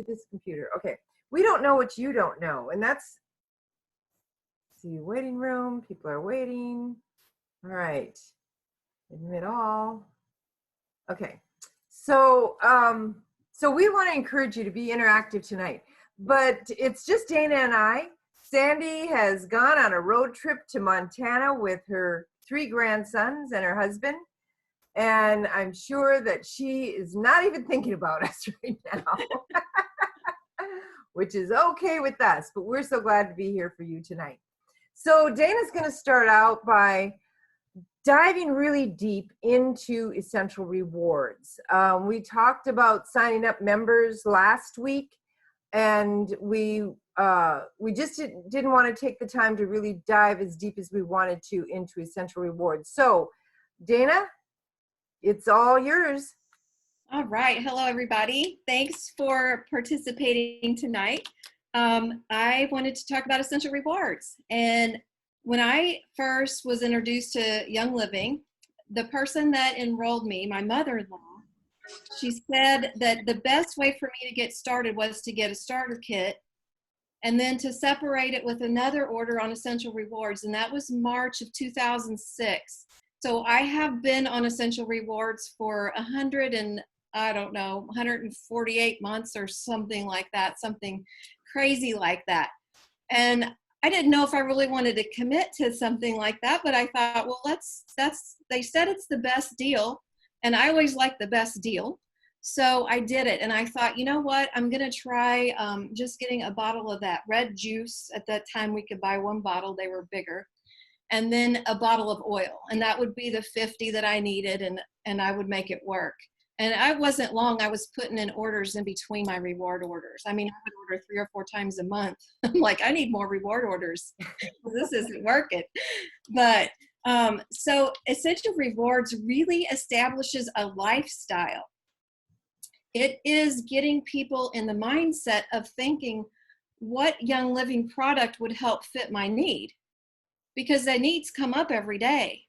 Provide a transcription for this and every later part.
this computer. Okay. We don't know what you don't know. And that's, see, waiting room. People are waiting. All right. Admit all. Okay. So, so we want to encourage you to be interactive tonight, but it's just Dana and I. Sandy has gone on a road trip to Montana with her 3 grandsons and her husband. And I'm sure that she is not even thinking about us right now, which is okay with us, but we're so glad to be here for you tonight. So Dana's going to start out by diving really deep into essential rewards. We talked about signing up members last week, and we just didn't want to take the time to really dive as deep as we wanted to into essential rewards. So Dana, it's all yours. All right. Hello, everybody. Thanks for participating tonight. I wanted to talk about essential rewards. And when I first was introduced to Young Living, the person that enrolled me, my mother-in-law, she said that the best way for me to get started was to get a starter kit and then to separate it with another order on essential rewards. And that was March of 2006. So I have been on essential rewards for 148 months or something like that, something crazy like that. And I didn't know if I really wanted to commit to something like that, but I thought, well, they said it's the best deal, and I always like the best deal. So I did it, and I thought, you know what, I'm gonna try just getting a bottle of that red juice. At that time, we could buy 1 bottle, they were bigger, and then a bottle of oil, and that would be the 50 that I needed, and I would make it work. And I wasn't long, I was putting in orders in between my reward orders. I mean, I would order 3 or 4 times a month. I'm like, I need more reward orders. This isn't working. But so essential rewards really establishes a lifestyle. It is getting people in the mindset of thinking, what Young Living product would help fit my need? Because the needs come up every day.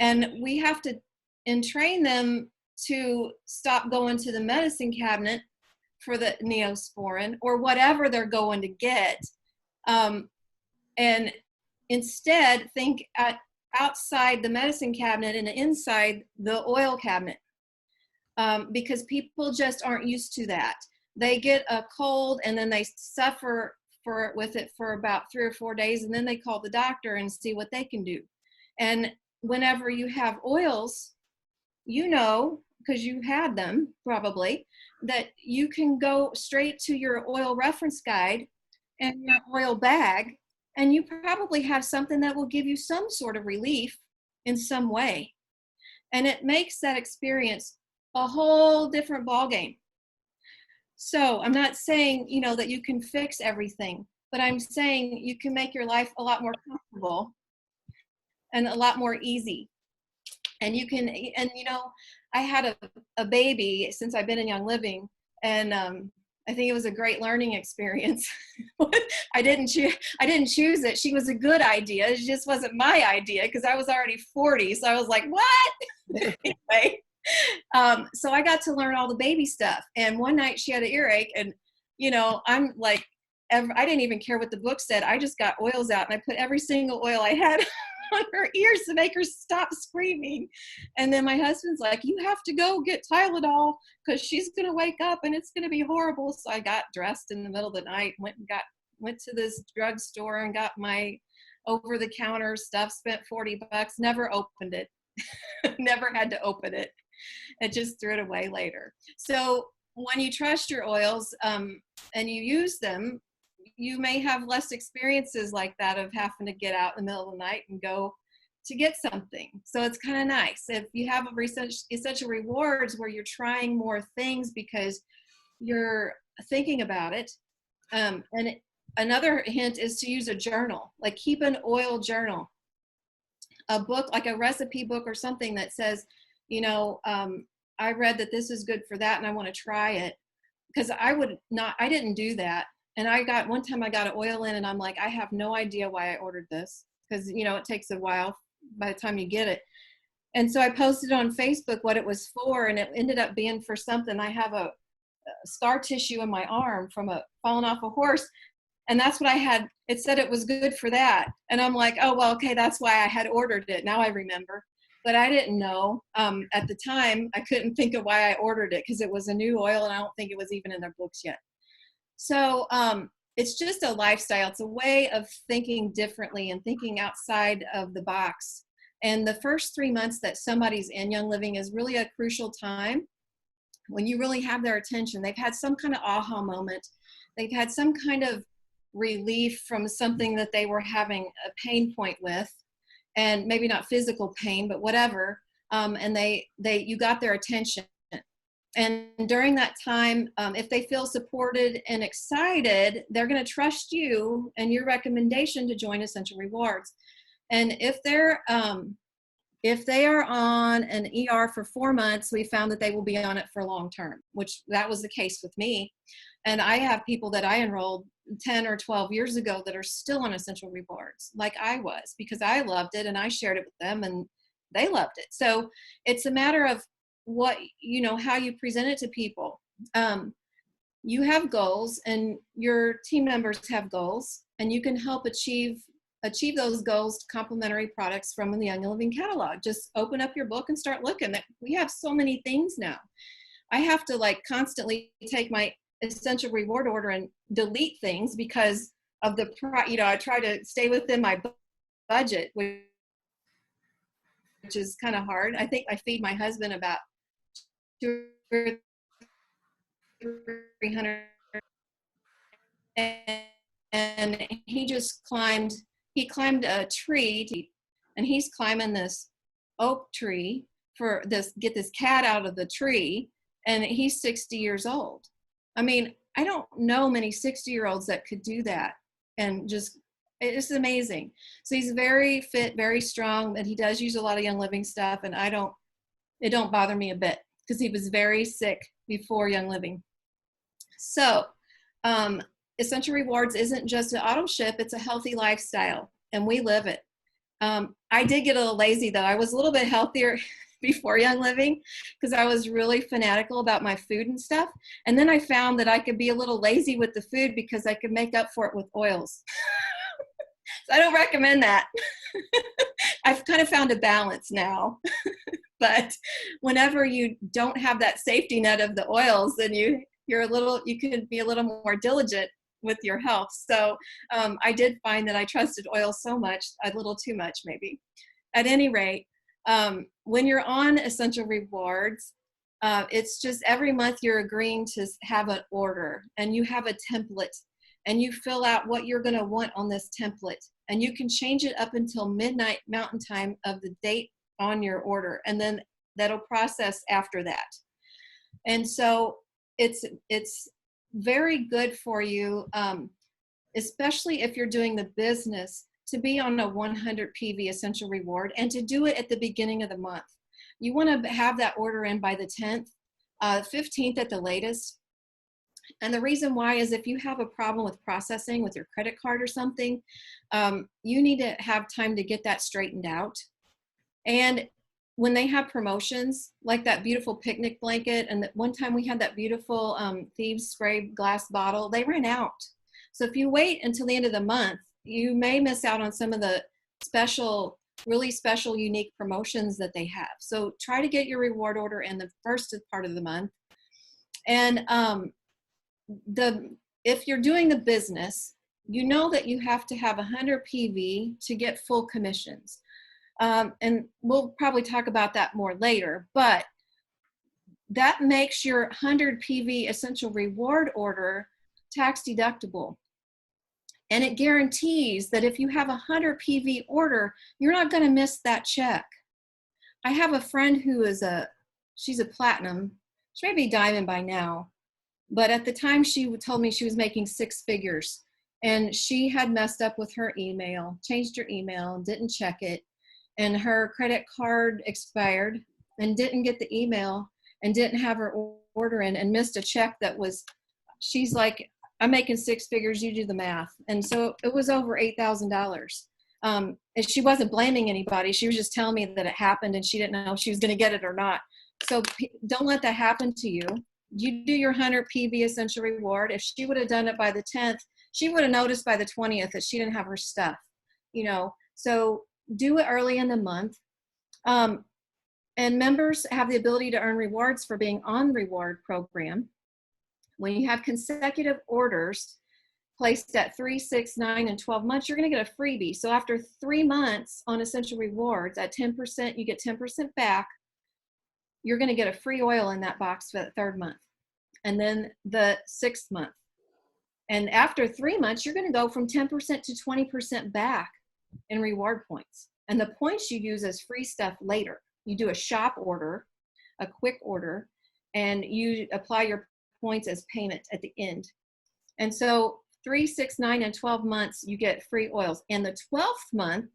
And we have to entrain them to stop going to the medicine cabinet for the Neosporin or whatever they're going to get, and instead think outside the medicine cabinet and inside the oil cabinet, because people just aren't used to that. They get a cold and then they suffer with it for about 3 or 4 days, and then they call the doctor and see what they can do. And whenever you have oils, you know, because you had them probably, that you can go straight to your oil reference guide and your oil bag, and you probably have something that will give you some sort of relief in some way. And it makes that experience a whole different ballgame. So I'm not saying, you know, that you can fix everything, but I'm saying you can make your life a lot more comfortable and a lot more easy. And you can, and you know, I had a baby since I've been in Young Living, and I think it was a great learning experience. I didn't choose it. She was a good idea. It just wasn't my idea because I was already 40. So I was like, what? Anyway, so I got to learn all the baby stuff. And one night she had an earache, and you know, I'm like, I didn't even care what the book said. I just got oils out and I put every single oil I had on her ears to make her stop screaming. And then my husband's like, you have to go get Tylenol because she's going to wake up and it's going to be horrible. So I got dressed in the middle of the night, went to this drugstore and got my over-the-counter stuff, spent $40, never opened it. Never had to open it. I just threw it away later. So when you trust your oils and you use them, you may have less experiences like that of having to get out in the middle of the night and go to get something. So it's kind of nice. If you have essential rewards where you're trying more things because you're thinking about it. And another hint is to use a journal, like keep an oil journal, a book, like a recipe book or something that says, you know, I read that this is good for that and I want to try it. Because I didn't do that. And one time I got an oil in and I'm like, I have no idea why I ordered this. Because, you know, it takes a while by the time you get it. And so I posted on Facebook what it was for, and it ended up being for something. I have a scar tissue in my arm from falling off a horse. And that's what I had. It said it was good for that. And I'm like, oh, well, okay, that's why I had ordered it. Now I remember. But I didn't know. At the time, I couldn't think of why I ordered it because it was a new oil and I don't think it was even in their books yet. So it's just a lifestyle. It's a way of thinking differently and thinking outside of the box. And the first 3 months that somebody's in Young Living is really a crucial time when you really have their attention. They've had some kind of aha moment. They've had some kind of relief from something that they were having a pain point with, and maybe not physical pain, but whatever. And you got their attention. And during that time, if they feel supported and excited, they're going to trust you and your recommendation to join Essential Rewards. And if they are on an ER for 4 months, we found that they will be on it for long term, which that was the case with me. And I have people that I enrolled 10 or 12 years ago that are still on Essential Rewards, like I was, because I loved it and I shared it with them and they loved it. So it's a matter of how you present it to people. You have goals and your team members have goals, and you can help achieve those goals, complimentary products from the Young Living catalog. Just open up your book and start looking. We have so many things now. I have to constantly take my Essential Reward order and delete things because of I try to stay within my budget, which is kind of hard. I think I feed my husband about 200 or 300, and he climbed a tree, and he's climbing this oak tree get this cat out of the tree, and he's 60 years old. I mean, I don't know many 60-year-olds that could do that, and it's amazing. So he's very fit, very strong, and he does use a lot of Young Living stuff, and it don't bother me a bit because he was very sick before Young Living. So Essential Rewards isn't just an auto ship, it's a healthy lifestyle, and we live it. I did get a little lazy though. I was a little bit healthier before Young Living because I was really fanatical about my food and stuff. And then I found that I could be a little lazy with the food because I could make up for it with oils. So I don't recommend that. I've kind of found a balance now. But whenever you don't have that safety net of the oils, then you can be a little more diligent with your health. So I did find that I trusted oil so much, a little too much maybe. At any rate, when you're on Essential Rewards, it's just every month you're agreeing to have an order, and you have a template, and you fill out what you're going to want on this template, and you can change it up until midnight Mountain Time of the date on your order, and then that'll process after that. And so it's very good for you, especially if you're doing the business, to be on a 100 PV Essential Reward and to do it at the beginning of the month. You want to have that order in by the 10th, 15th at the latest. And the reason why is if you have a problem with processing with your credit card or something, you need to have time to get that straightened out. And when they have promotions, like that beautiful picnic blanket, and that one time we had that beautiful Thieves Spray glass bottle, they ran out. So if you wait until the end of the month, you may miss out on some of the really special, unique promotions that they have. So try to get your reward order in the first part of the month. And if you're doing the business, you know that you have to have 100 PV to get full commissions. And we'll probably talk about that more later, but that makes your 100 PV Essential Reward order tax deductible. And it guarantees that if you have a 100 PV order, you're not going to miss that check. I have a friend who she's a platinum. She may be diamond by now, but at the time she told me she was making 6 figures, and she had messed up with her email, changed her email, didn't check it, and her credit card expired and didn't get the email and didn't have her order in and missed a check she's like, I'm making 6 figures, you do the math. And so it was over $8,000. And she wasn't blaming anybody. She was just telling me that it happened and she didn't know if she was going to get it or not. So don't let that happen to you. You do your 100 PV essential reward. If she would have done it by the 10th, she would have noticed by the 20th that she didn't have her stuff, you know. So do it early in the month. And members have the ability to earn rewards for being on reward program. When you have consecutive orders placed at 3, 6, 9, and 12 months, you're going to get a freebie. So after 3 months on essential rewards at 10%, you get 10% back. You're going to get a free oil in that box for the 3rd month, and then the 6th month. And after 3 months, you're going to go from 10% to 20% back in reward points. And the points you use as free stuff later. You do a shop order, a quick order, and you apply your points as payment at the end. And so 3, 6, 9, and 12 months, you get free oils. And the 12th month,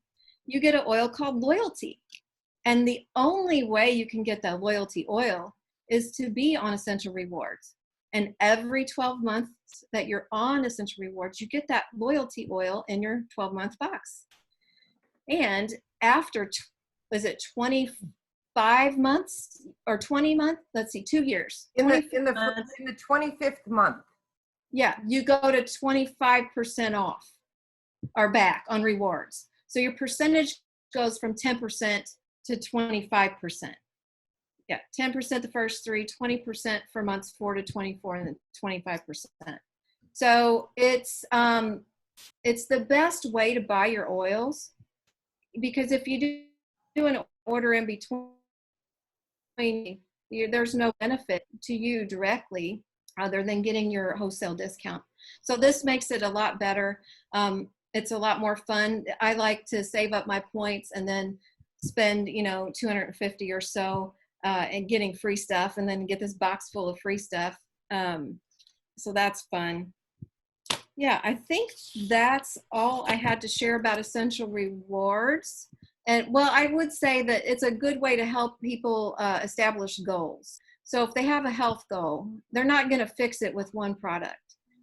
you get an oil called Loyalty. And the only way you can get that Loyalty oil is to be on Essential Rewards. And every 12 months that you're on Essential Rewards, you get that Loyalty oil in your 12-month box. And after, is it 25 months or 20 months? Let's see, 2 years. In the 25th month. Yeah, you go to 25% off or back on rewards. So your percentage goes from 10% to 25%. Yeah, 10% the first 3, 20% for months 4 to 24, and then 25%. So it's the best way to buy your oils, because if you do an order in between, there's no benefit to you directly other than getting your wholesale discount. So this makes it a lot better. It's a lot more fun. I like to save up my points and then spend, you know, 250 or so and getting free stuff, and then get this box full of free stuff. So that's fun. Yeah, I think that's all I had to share about Essential Rewards. And well, I would say that it's a good way to help people establish goals. So if they have a health goal, they're not going to fix it with one product.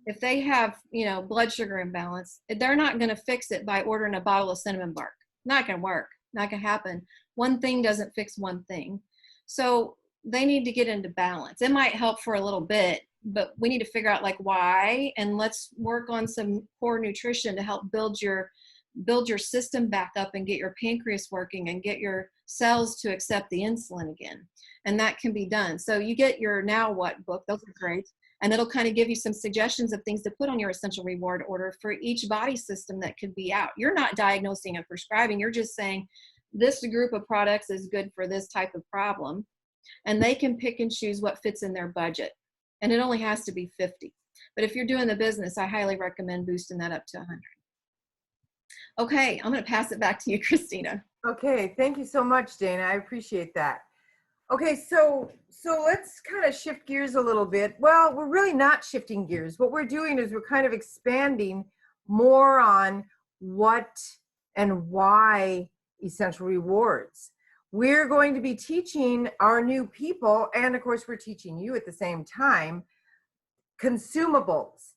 If they have, you know, blood sugar imbalance, they're not going to fix it by ordering a bottle of cinnamon bark. Not going to work. Not going to happen. One thing doesn't fix one thing. So they need to get into balance. It might help for a little bit, but we need to figure out like why, and let's work on some core nutrition to help build your system back up and get your pancreas working and get your cells to accept the insulin again. And that can be done. So you get your Now What book. Those are great. And it'll kind of give you some suggestions of things to put on your essential reward order for each body system that could be out. You're not diagnosing and prescribing. You're just saying this group of products is good for this type of problem. And they can pick and choose what fits in their budget. And it only has to be 50. But if you're doing the business, I highly recommend boosting that up to 100. Okay, I'm going to pass it back to you, Christina. Okay, thank you so much, Dana. I appreciate that. Okay, so let's kind of shift gears a little bit. Well, we're really not shifting gears. What we're doing is we're kind of expanding more on what and why essential rewards. We're going to be teaching our new people, and of course we're teaching you at the same time, consumables.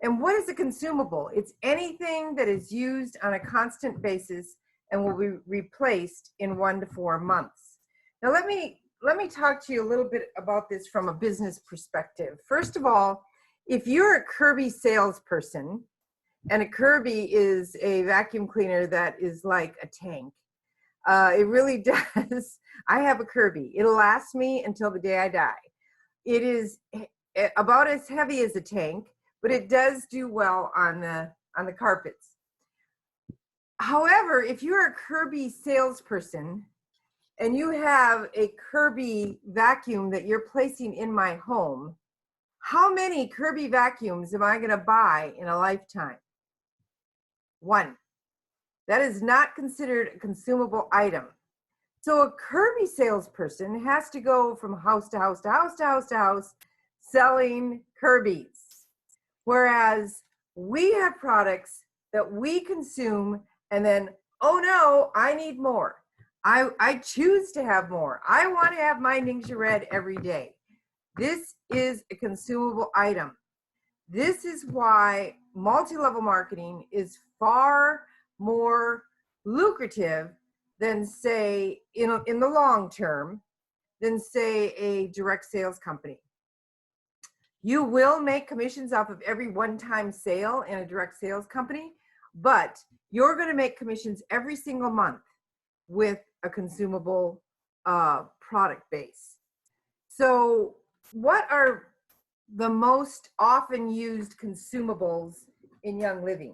And what is a consumable? It's anything that is used on a constant basis and will be replaced in 1 to 4 months. Now let me talk to you a little bit about this from a business perspective. First of all, if you're a Kirby salesperson, and a Kirby is a vacuum cleaner that is like a tank, it really does. I have a Kirby. It'll last me until the day I die. It is about as heavy as a tank, but it does do well on the carpets. However, if you're a Kirby salesperson and you have a Kirby vacuum that you're placing in my home, how many Kirby vacuums am I going to buy in a lifetime? 1. That is not considered a consumable item. So a Kirby salesperson has to go from house to house to house to house to house selling Kirby's. Whereas we have products that we consume and then, oh no, I need more. I choose to have more. I want to have my Ningxia Red every day. This is a consumable item. This is why multi-level marketing is far more lucrative than, say, in the long term, than, say, a direct sales company. You will make commissions off of every one-time sale in a direct sales company, but you're going to make commissions every single month with a consumable product base. So what are the most often used consumables in Young Living?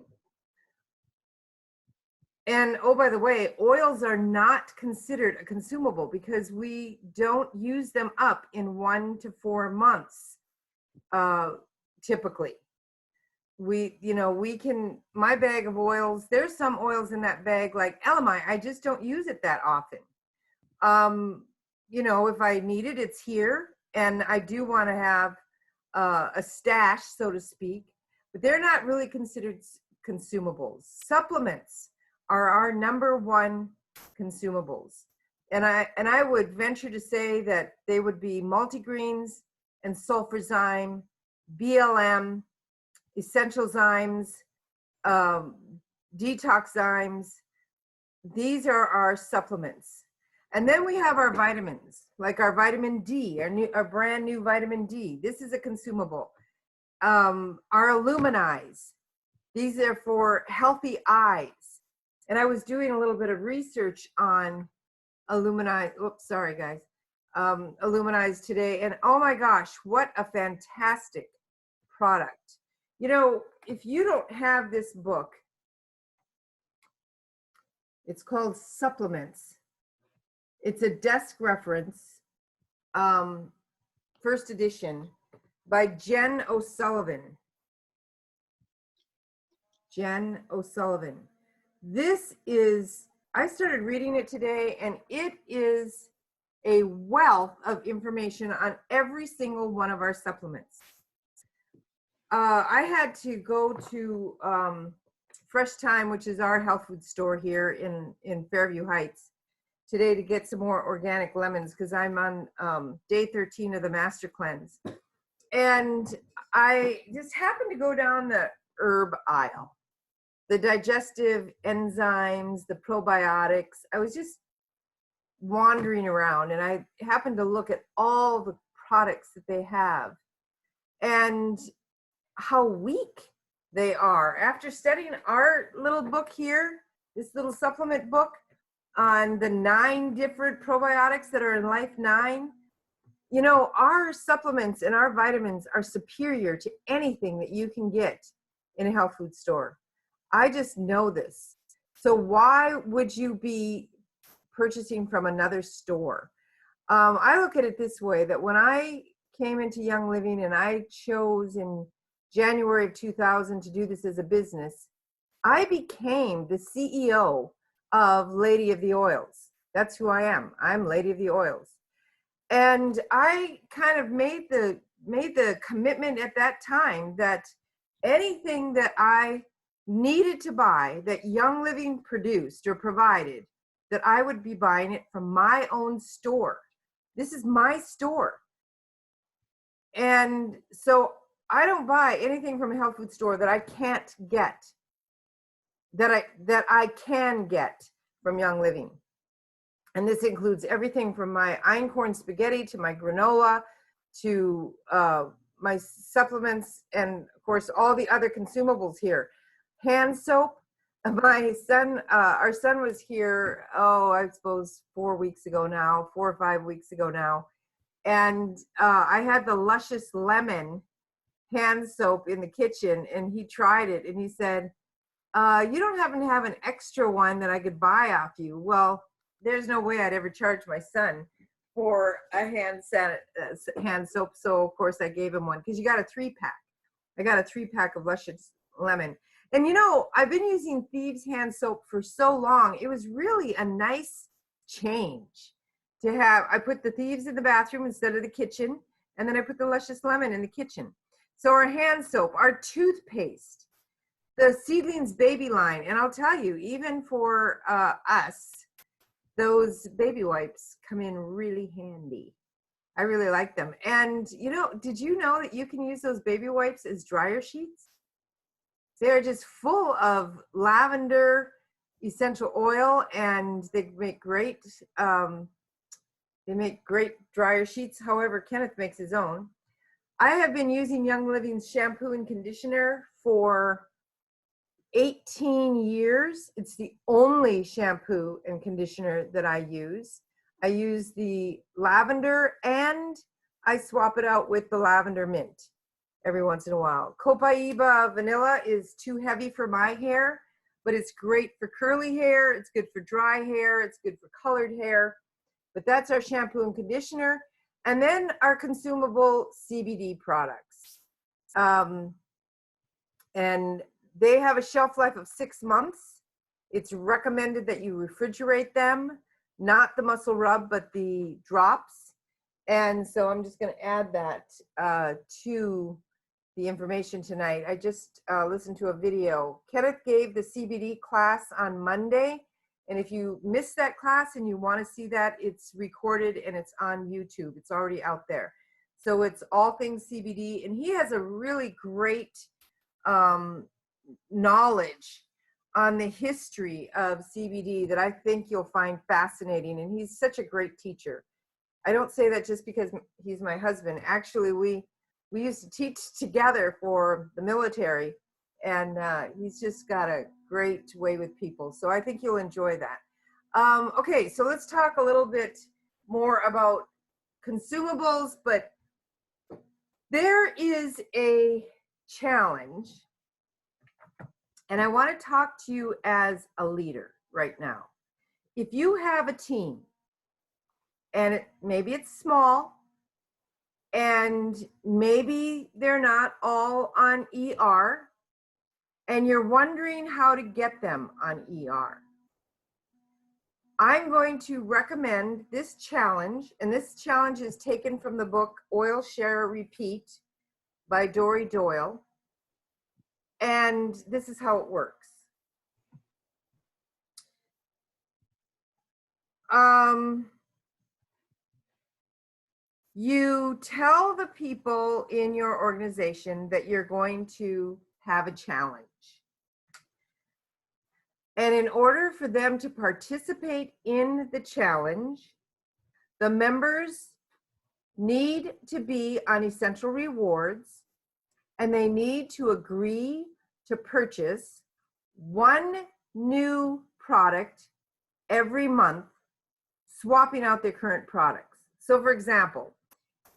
And oh, by the way, oils are not considered a consumable because we don't use them up in 1 to 4 months typically. We can, my bag of oils, there's some oils in that bag like Elamine, I just don't use it that often. If I need it, it's here, and I do want to have a stash, so to speak, but they're not really considered consumables. Supplements are our number one consumables. And I would venture to say that they would be multigreens and sulfurzyme, BLM, essential zymes, detox zymes. These are our supplements. And then we have our vitamins, like our vitamin D, our brand new vitamin D. This is a consumable. Our Illuminize. These are for healthy eyes. And I was doing a little bit of research on Illuminize. Oops, sorry guys. Illuminize today. And oh my gosh, what a fantastic product. If you don't have this book, it's called Supplements. It's a desk reference, first edition by Jen O'Sullivan. Jen O'Sullivan. I started reading it today, and it is a wealth of information on every single one of our supplements. I had to go to Fresh Time, which is our health food store here in Fairview Heights, today to get some more organic lemons because I'm on day 13 of the Master Cleanse. And I just happened to go down the herb aisle, the digestive enzymes, the probiotics. I was just wandering around, and I happened to look at all the products that they have and how weak they are. After studying our little book here, this little supplement book on the 9 different probiotics that are in Life 9, our supplements and our vitamins are superior to anything that you can get in a health food store. I just know this. So why would you be purchasing from another store? I look at it this way, that when I came into Young Living and I chose in January of 2000 to do this as a business, I became the CEO of Lady of the Oils. That's who I am. I'm Lady of the Oils. And I kind of made the commitment at that time that anything that I needed to buy that Young Living produced or provided, that I would be buying it from my own store. This is my store. And so I don't buy anything from a health food store that I can't get, that I can get from Young Living. And this includes everything from my einkorn spaghetti to my granola to my supplements, and of course all the other consumables here. Hand soap. My son, our son was here, I suppose 4 weeks ago now, 4 or 5 weeks ago now. And I had the Luscious Lemon hand soap in the kitchen, and he tried it and he said, you don't happen to have an extra one that I could buy off you? Well, there's no way I'd ever charge my son for a hand soap. So of course I gave him one, because you got a 3-pack. I got a 3-pack of Luscious Lemon. And I've been using Thieves hand soap for so long. It was really a nice change to have. I put the Thieves in the bathroom instead of the kitchen, and then I put the Luscious Lemon in the kitchen. So our hand soap, our toothpaste, the Seedlings baby line, and I'll tell you, even for us, those baby wipes come in really handy. I really like them. And did you know that you can use those baby wipes as dryer sheets? They're just full of lavender essential oil, and they make great dryer sheets. However, Kenneth makes his own. I have been using Young Living's shampoo and conditioner for 18 years. It's the only shampoo and conditioner that I use. I use the lavender and I swap it out with the lavender mint every once in a while. Copaiba vanilla is too heavy for my hair, but it's great for curly hair. It's good for dry hair. It's good for colored hair. But that's our shampoo and conditioner. And then our consumable CBD products. And they have a shelf life of 6 months. It's recommended that you refrigerate them, not the muscle rub, but the drops. And so I'm just going to add that to the information tonight. I just listened to a video. Kenneth gave the CBD class on Monday. And if you missed that class and you want to see that, it's recorded and it's on YouTube. It's already out there. So it's all things CBD. And he has a really great knowledge on the history of CBD that I think you'll find fascinating. And he's such a great teacher. I don't say that just because he's my husband. Actually, we used to teach together for the military, and he's just got a great way with people. So I think you'll enjoy that. Okay, so let's talk a little bit more about consumables, but there is a challenge, and I want to talk to you as a leader right now. If you have a team, and maybe it's small, and maybe they're not all on ER, and you're wondering how to get them on ER, I'm going to recommend this challenge, and this challenge is taken from the book Oil, Share, Repeat by Dory Doyle, and this is how it works. You tell the people in your organization that you're going to have a challenge. And in order for them to participate in the challenge, the members need to be on Essential Rewards, and they need to agree to purchase one new product every month, swapping out their current products. So for example,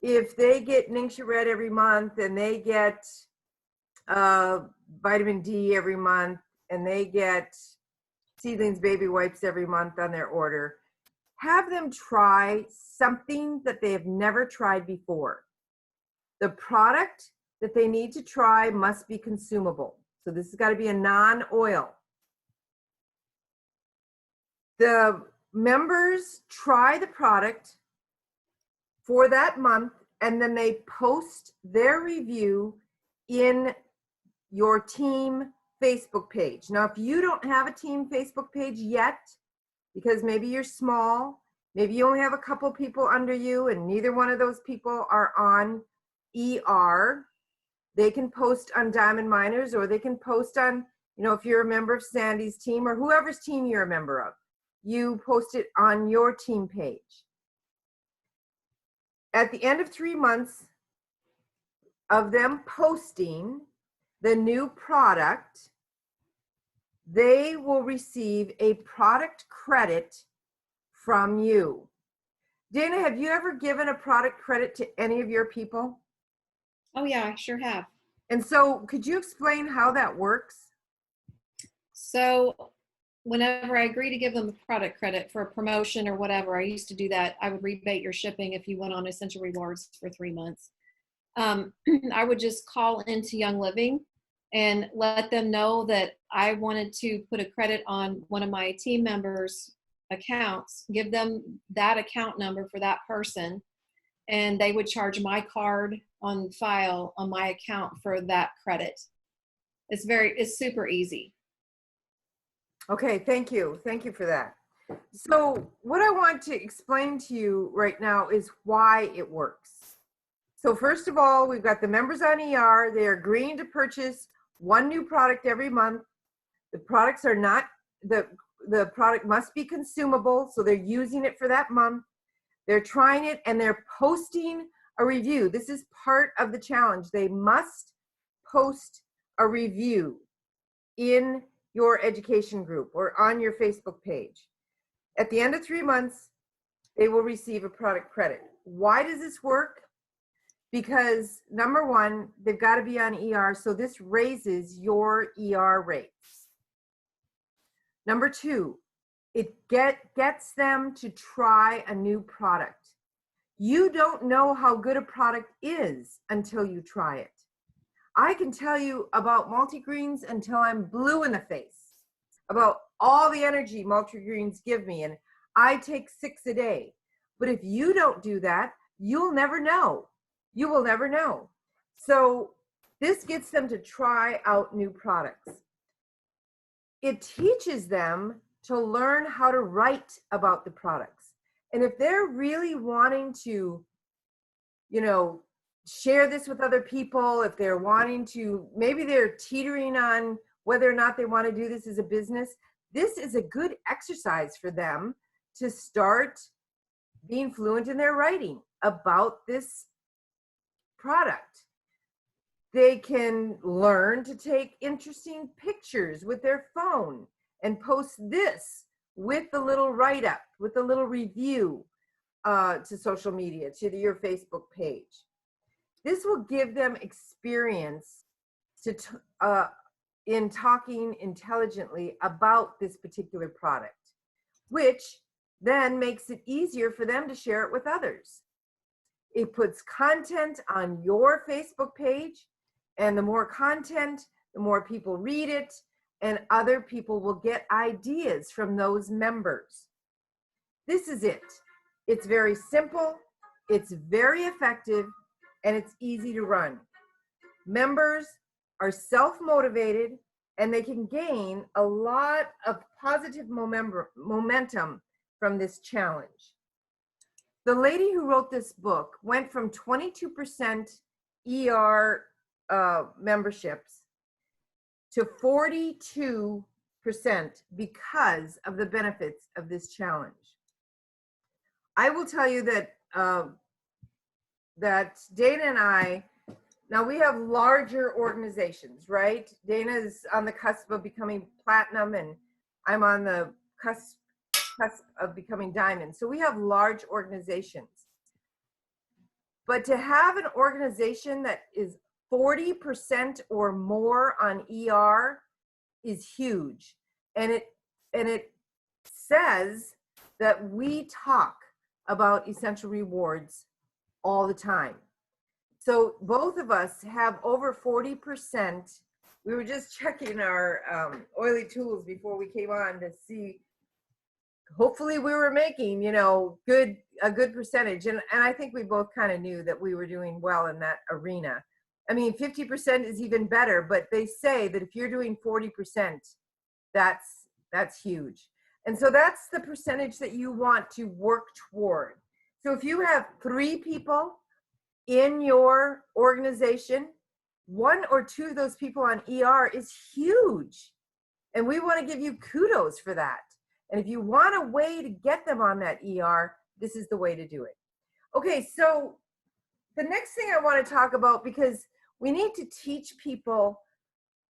if they get Ningxia Red every month and they get vitamin D every month and they get Seedlings Baby Wipes every month on their order, have them try something that they have never tried before. The product that they need to try must be consumable. So this has got to be a non-oil. The members try the product for that month, and then they post their review in your team Facebook page. Now, if you don't have a team Facebook page yet, because maybe you're small, maybe you only have a couple people under you and neither one of those people are on ER, they can post on Diamond Miners, or they can post on, if you're a member of Sandy's team or whoever's team you're a member of, you post it on your team page. At the end of 3 months of them posting the new product, they will receive a product credit from you. Dana, have you ever given a product credit to any of your people? Oh yeah, I sure have. And so could you explain how that works? So whenever I agree to give them a product credit for a promotion or whatever, I used to do that. I would rebate your shipping if you went on Essential Rewards for 3 months. I would just call into Young Living and let them know that I wanted to put a credit on one of my team members' accounts, give them that account number for that person, and they would charge my card on file on my account for that credit. It's super easy. Okay, thank you. Thank you for that. So what I want to explain to you right now is why it works. So first of all, we've got the members on ER. They are agreeing to purchase one new product every month. The products are not, the product must be consumable, so they're using it for that month. They're trying it and they're posting a review. This is part of the challenge. They must post a review in your education group or on your Facebook page. At the end of 3 months, they will receive a product credit. Why does this work? Because number one, they've got to be on ER, so this raises your ER rates. Number two, it gets them to try a new product. You don't know how good a product is until you try it. I can tell you about multigreens until I'm blue in the face, about all the energy multigreens give me, and I take 6 a day. But if you don't do that, you'll never know. You will never know. So this gets them to try out new products. It teaches them to learn how to write about the products. And if they're really wanting to, share this with other people, if they're wanting to, maybe they're teetering on whether or not they want to do this as a business, this is a good exercise for them to start being fluent in their writing about this product. They can learn to take interesting pictures with their phone and post this with the little write-up, with the little review to social media, to your Facebook page. This will give them experience in talking intelligently about this particular product, which then makes it easier for them to share it with others. It puts content on your Facebook page, and the more content, the more people read it, and other people will get ideas from those members. This is it. It's very simple, it's very effective, and it's easy to run. Members are self-motivated, and they can gain a lot of positive momentum from this challenge. The lady who wrote this book went from 22% ER memberships to 42% because of the benefits of this challenge. I will tell you that that Dana and I, now we have larger organizations, right? Dana is on the cusp of becoming platinum, and I'm on the cusp of becoming diamond. So we have large organizations. But to have an organization that is 40% or more on ER is huge. And it says that we talk about essential rewards all the time. So both of us have over 40%. We were just checking our oily tools before we came on to see, hopefully we were making, a good percentage. And I think we both kind of knew that we were doing well in that arena. I mean, 50% is even better, but they say that if you're doing 40%, that's huge. And so that's the percentage that you want to work toward. So if you have 3 people in your organization, 1 or 2 of those people on ER is huge. And we want to give you kudos for that. And if you want a way to get them on that ER, this is the way to do it. Okay, so the next thing I want to talk about, because we need to teach people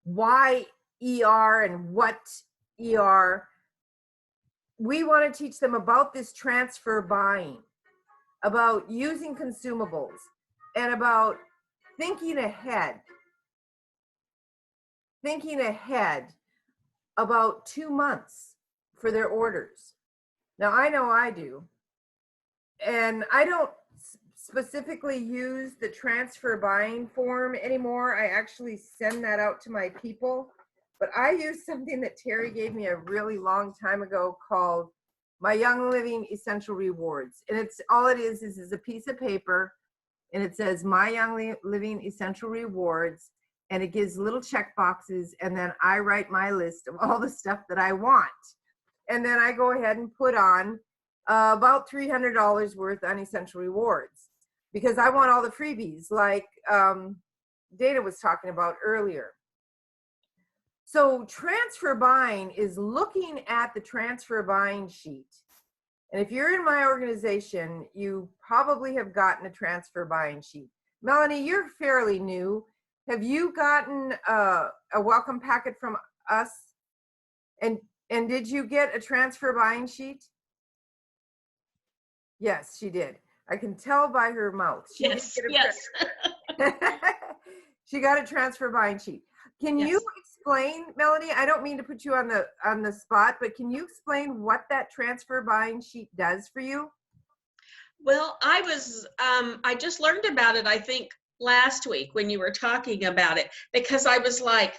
why ER and what ER. We want to teach them about this transfer buying, about using consumables, and about thinking ahead about 2 months for their orders. Now, I know I do. And I don't specifically use the transfer buying form anymore. I actually send that out to my people. But I use something that Terry gave me a really long time ago called My Young Living Essential Rewards. And it's all it is a piece of paper, and it says My Young Living Essential Rewards, and it gives little check boxes, and then I write my list of all the stuff that I want. And then I go ahead and put on about $300 worth on essential rewards, because I want all the freebies like Dana was talking about earlier. So transfer buying is looking at the transfer buying sheet And if you're in my organization, you probably have gotten a transfer buying sheet. Melanie, you're fairly new. Have you gotten a welcome packet from us? And did you get a transfer buying sheet? Yes, she did. I can tell by her mouth. She Yes, did yes. She got a transfer buying sheet. Can Yes. you explain, Melanie? I don't mean to put you on the spot, but can you explain what that transfer buying sheet does for you? Well, I just learned about it, I think, last week when you were talking about it, because I was like,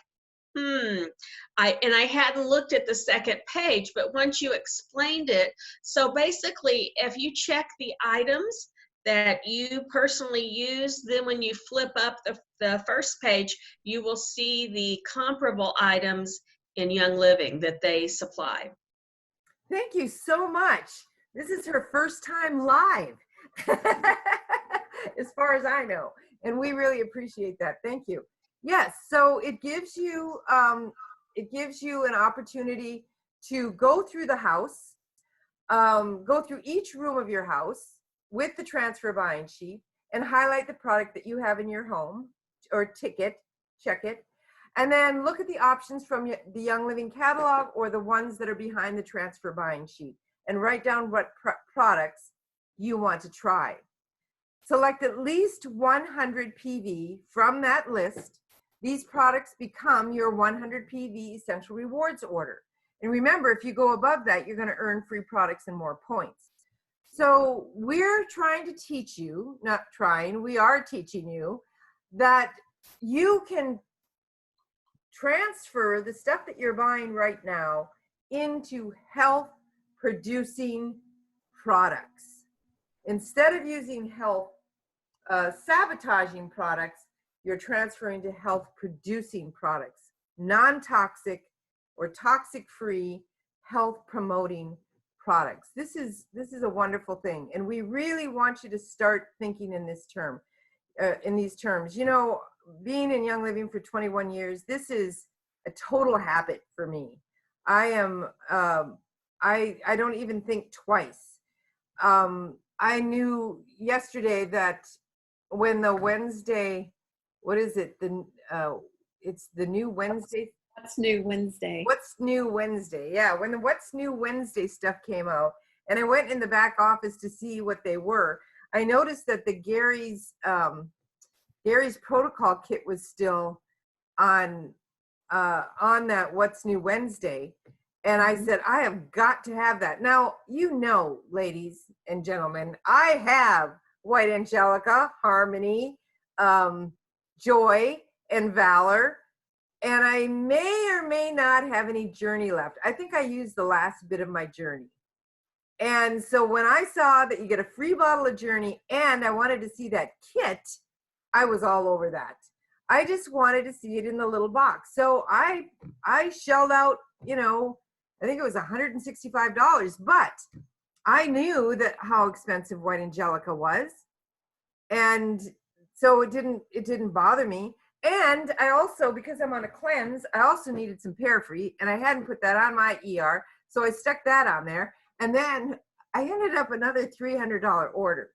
I hadn't looked at the second page, but once you explained it, so basically, if you check the items that you personally use, then when you flip up the first page, you will see the comparable items in Young Living that they supply. Thank you so much. This is her first time live, as far as I know, and we really appreciate that. Thank you. Yes, so it gives you an opportunity to go through the house, go through each room of your house with the transfer buying sheet and highlight the product that you have in your home or check it, and then look at the options from the Young Living catalog or the ones that are behind the transfer buying sheet and write down what products you want to try. Select at least 100 PV from that list. These products become your 100 PV Essential Rewards order. And remember, if you go above that, you're going to earn free products and more points. So we're trying to teach you, not trying, we are teaching you that you can transfer the stuff that you're buying right now into health producing products. Instead of using health sabotaging products, you're transferring to health producing products, non-toxic or toxic free health promoting products. This is a wonderful thing, and we really want you to start thinking in these terms. You know, being in Young Living for 21 years, this is a total habit for me. I am I don't even think twice. I knew yesterday that when the Wednesday, what is it? It's the new Wednesday. What's New Wednesday. What's New Wednesday? Yeah, when the What's New Wednesday stuff came out, and I went in the back office to see what they were, I noticed that the Gary's protocol kit was still on that What's New Wednesday. And I said, I have got to have that. Now, you know, ladies and gentlemen, I have White Angelica, Harmony, Joy, and Valor. And I may or may not have any Journey left. I think I used the last bit of my Journey. And so when I saw that you get a free bottle of Journey and I wanted to see that kit, I was all over that. I just wanted to see it in the little box. So I shelled out, you know, I think it was $165, but I knew that how expensive White Angelica was. And so it didn't bother me. And I also, because I'm on a cleanse, I also needed some Parafree, and I hadn't put that on my ER, so I stuck that on there. And then I ended up another $300 order.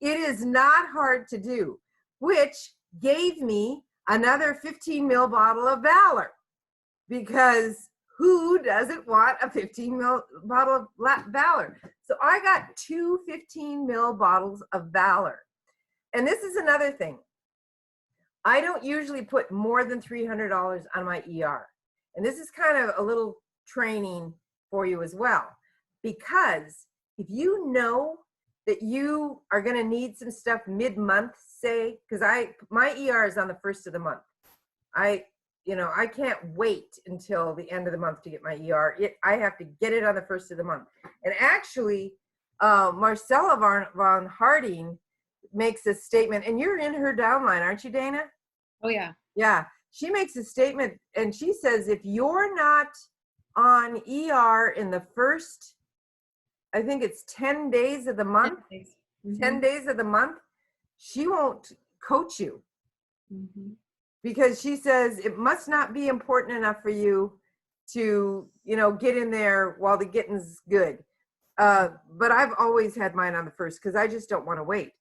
It is not hard to do, which gave me another 15 ml bottle of Valor, because who doesn't want a 15 ml bottle of Valor? So I got two 15 ml bottles of Valor. And this is another thing. I don't usually put more than $300 on my ER. And this is kind of a little training for you as well. Because if you know that you are going to need some stuff mid-month, say, because my ER is on the first of the month. I can't wait until the end of the month to get my ER. I have to get it on the first of the month. And actually, Marcella von Harding makes a statement, and you're in her downline, aren't you, Dana? Oh, yeah. Yeah. She makes a statement, and she says, if you're not on ER in the first, I think it's 10 days of the month, 10 days, 10 days of the month, she won't coach you. Mm-hmm. Because she says it must not be important enough for you to, get in there while the getting's good. but I've always had mine on the first because I just don't want to wait.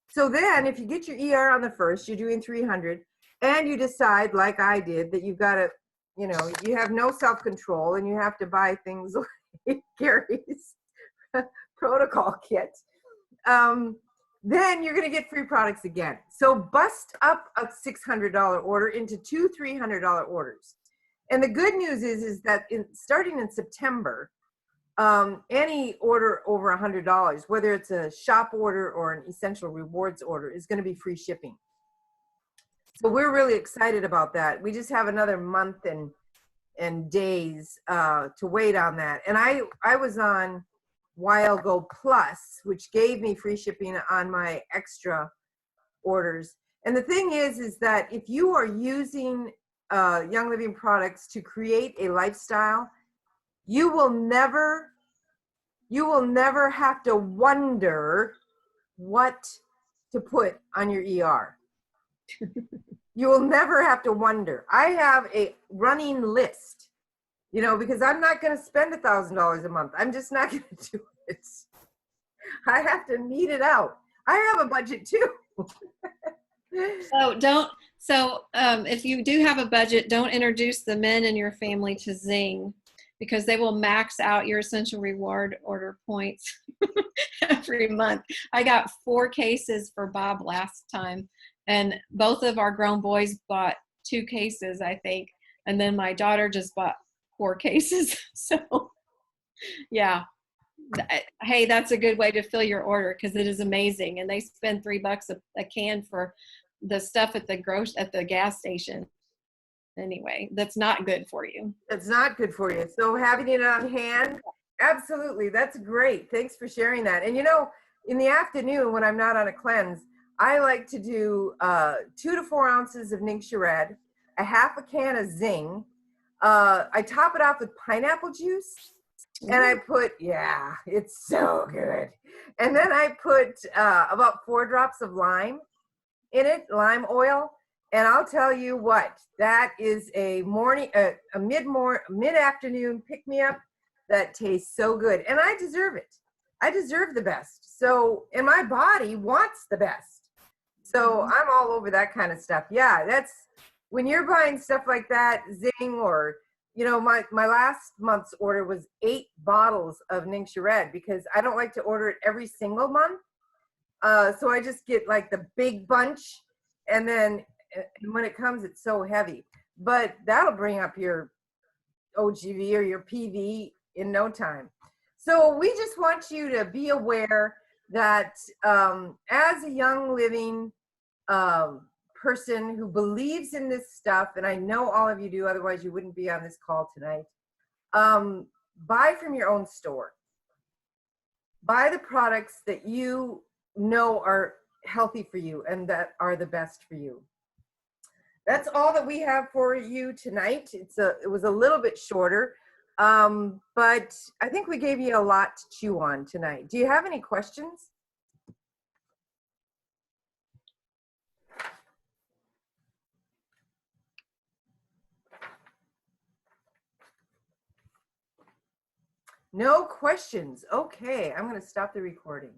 So then if you get your ER on the first, you're doing 300, and you decide, like I did, that you've got to, you know, you have no self-control and you have to buy things like Gary's protocol kit, then you're going to get free products again. So bust up a $600 order into 2 $300 orders. And the good news is that starting in September, any order over $100, whether it's a shop order or an essential rewards order, is going to be free shipping. So we're really excited about that. We just have another month and days to wait on that. And I was on While Go Plus, which gave me free shipping on my extra orders. And the thing is that if you are using Young Living products to create a lifestyle, you will never have to wonder what to put on your ER. You will never have to wonder. I have a running list, you know, because I'm not going to spend $1,000 a month. I'm just not going to do it. I have to meet it out. I have a budget too. So if you do have a budget, don't introduce the men in your family to Zing, because they will max out your essential reward order points every month. I got 4 cases for Bob last time, and both of our grown boys bought 2 cases, I think, and then my daughter just bought 4 cases. So yeah, hey, that's a good way to fill your order, because it is amazing, and they spend $3 a can for the stuff at the gas station. Anyway, that's not good for you. It's not good for you. So having it on hand, absolutely, that's great. Thanks for sharing that. And you know, in the afternoon when I'm not on a cleanse, I like to do 2 to 4 ounces of Ningxia Red, a half a can of Zing. I top it off with pineapple juice, and I put, yeah, it's so good. And then I put about 4 drops of lime in it, lime oil. And I'll tell you what, that is a mid-afternoon pick-me-up that tastes so good. And I deserve it. I deserve the best. So, and my body wants the best. So I'm all over that kind of stuff. Yeah, that's, when you're buying stuff like that, Zing, or, you know, my last month's order was 8 bottles of Ningxia Red, because I don't like to order it every single month. So I just get like the big bunch, and then when it comes, it's so heavy. But that'll bring up your OGV or your PV in no time. So we just want you to be aware that as a Young Living person who believes in this stuff, and I know all of you do, otherwise you wouldn't be on this call tonight, buy from your own store. Buy the products that you know are healthy for you and that are the best for you. That's all that we have for you tonight. It was a little bit shorter, but I think we gave you a lot to chew on tonight. Do you have any questions? No questions. Okay, I'm going to stop the recording.